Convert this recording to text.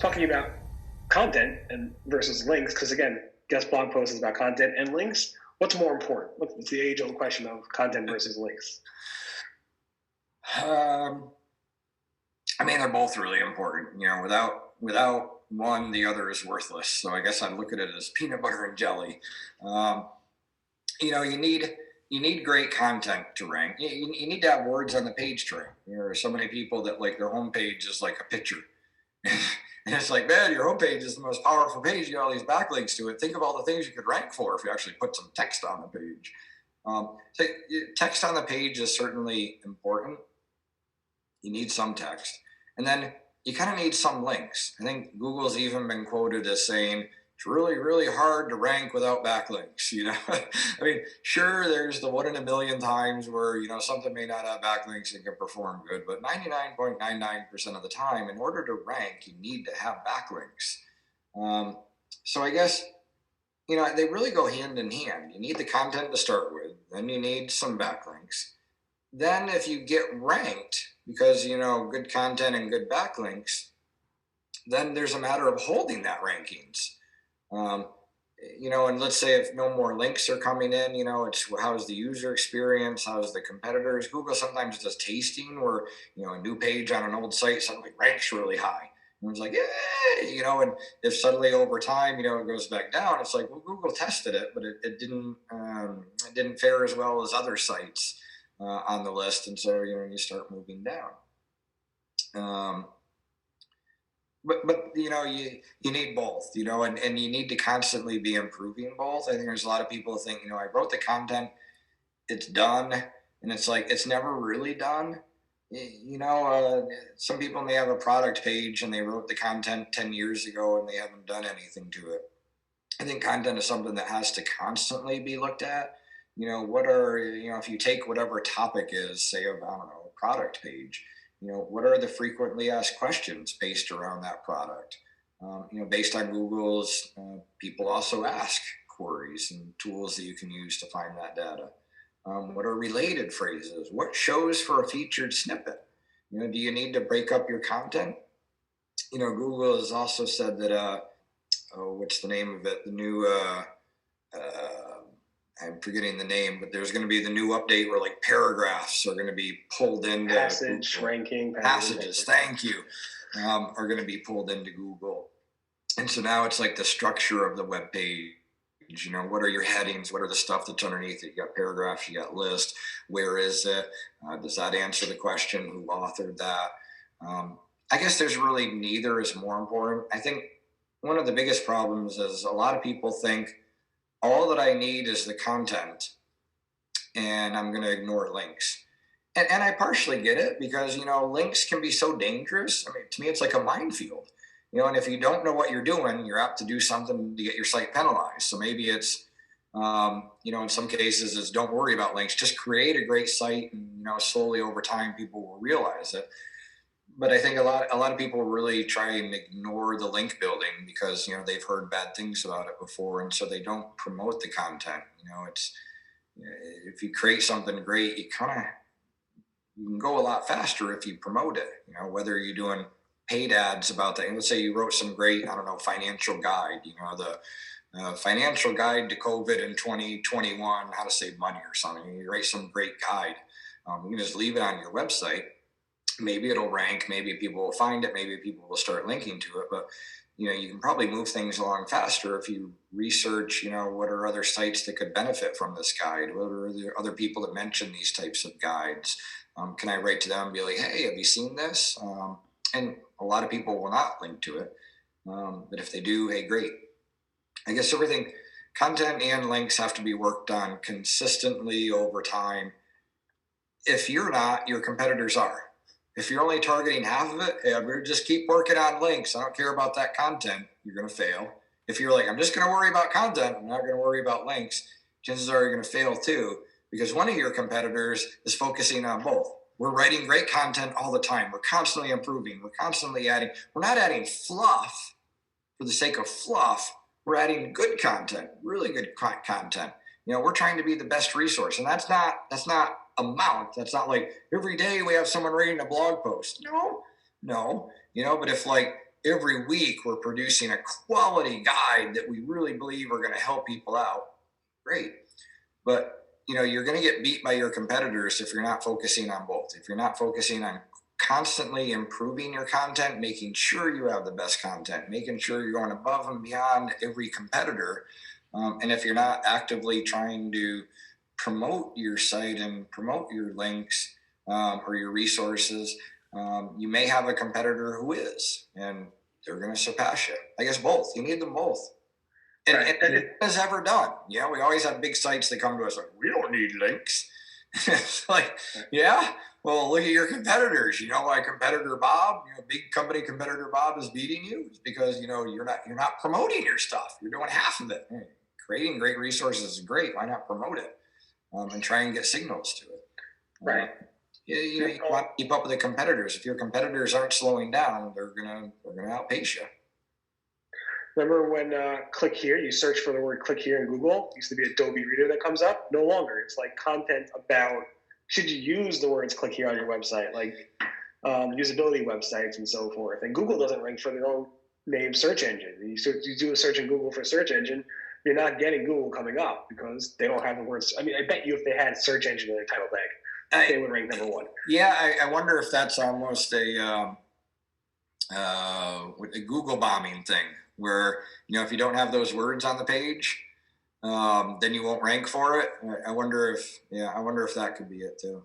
talking about content and versus links, because again, guest blog post is about content and links. What's more important? What's the age-old question of content versus links? I mean, they're both really important. Without one, the other is worthless. So I guess I'd look at it as peanut butter and jelly. You need great content to rank. You need to have words on the page to rank. There are so many people that like their homepage is like a picture. And it's like, man, your homepage is the most powerful page. You got all these backlinks to it. Think of all the things you could rank for if you actually put some text on the page. So text on the page is certainly important. You need some text. And then you kind of need some links. I think Google's even been quoted as saying, it's really, really hard to rank without backlinks. I mean, sure, there's the 1 in a million times where, something may not have backlinks and can perform good, but 99.99% of the time, in order to rank, you need to have backlinks. So I guess, they really go hand in hand. You need the content to start with, then you need some backlinks. Then if you get ranked, because, good content and good backlinks, then there's a matter of holding that rankings. And let's say if no more links are coming in, it's how's the user experience, how's the competitors. Google sometimes does tasting where, a new page on an old site suddenly ranks really high. And it's like, yay, and if suddenly over time, it goes back down, it's like, well, Google tested it, but it didn't fare as well as other sites on the list. And so, you start moving down. But you need both, and you need to constantly be improving both. I think there's a lot of people who think, I wrote the content, it's done, and it's like it's never really done. Some people may have a product page and they wrote the content 10 years ago and they haven't done anything to it. I think content is something that has to constantly be looked at. If you take whatever topic is, say, of, I don't know, a product page, what are the frequently asked questions based around that product? Based on Google's, people also ask queries and tools that you can use to find that data. What are related phrases? What shows for a featured snippet? Do you need to break up your content? Google has also said that, what's the name of it? The new, I'm forgetting the name, but there's going to be the new update where like paragraphs are going to be pulled into passage Google. ranking. Passages, thank you, are going to be pulled into Google. And so now it's like the structure of the web page. What are your headings? What are the stuff that's underneath it? You got paragraphs, you got list. Where is it? Does that answer the question? Who authored that? I guess there's really neither is more important. I think one of the biggest problems is a lot of people think all that I need is the content and I'm going to ignore links. And I partially get it because, links can be so dangerous. I mean, to me, it's like a minefield. And if you don't know what you're doing, you're apt to do something to get your site penalized. So maybe it's, in some cases, it's don't worry about links. Just create a great site, and slowly over time, people will realize it. But I think a lot of people really try and ignore the link building because they've heard bad things about it before, and so they don't promote the content. It's if you create something great, you can go a lot faster if you promote it. Whether you're doing paid ads about that. Let's say you wrote some great, financial guide, the financial guide to COVID in 2021, how to save money or something. You write some great guide. You can just leave it on your website. Maybe it'll rank, maybe people will find it, maybe people will start linking to it, but you can probably move things along faster if you research, what are other sites that could benefit from this guide? What are the other people that mention these types of guides? Can I write to them and be like, hey, have you seen this? And a lot of people will not link to it. But if they do, hey, great. I guess everything, content and links have to be worked on consistently over time. If you're not, your competitors are. If you're only targeting half of it, hey, we're just keep working on links. I don't care about that content. You're going to fail. If you're like, I'm just going to worry about content, I'm not going to worry about links, chances are you're going to fail too, because one of your competitors is focusing on both. We're writing great content all the time. We're constantly improving. We're constantly adding. We're not adding fluff for the sake of fluff. We're adding good content, really good content. We're trying to be the best resource, and that's not amount. That's not like every day we have someone reading a blog post. No. But if every week we're producing a quality guide that we really believe are going to help people out, great. But you're going to get beat by your competitors if you're not focusing on both. If you're not focusing on constantly improving your content, making sure you have the best content, making sure you're going above and beyond every competitor. And if you're not actively trying to promote your site and promote your links or your resources, you may have a competitor who is, and they're going to surpass you. I guess both. You need them both. And, Right. and it has ever done. We always have big sites that come to us like, we don't need links. It's like, yeah, well, look at your competitors. Why competitor Bob, big company competitor Bob is beating you? It's because you're not promoting your stuff. You're doing half of it. Creating great resources is great. Why not promote it and try and get signals to it? Right. You want to keep up with the competitors. If your competitors aren't slowing down, they're gonna outpace you. Remember when click here, you search for the word click here in Google? It used to be Adobe Reader that comes up. No longer. It's like content about, should you use the words click here on your website, like usability websites and so forth. And Google doesn't rank for their own name search engine. You do a search in Google for search engine, you're not getting Google coming up because they don't have the words. I mean, I bet you if they had search engine in their title tag, they would rank number one. Yeah, I wonder if that's almost a Google bombing thing, where if you don't have those words on the page, then you won't rank for it. I wonder if that could be it too.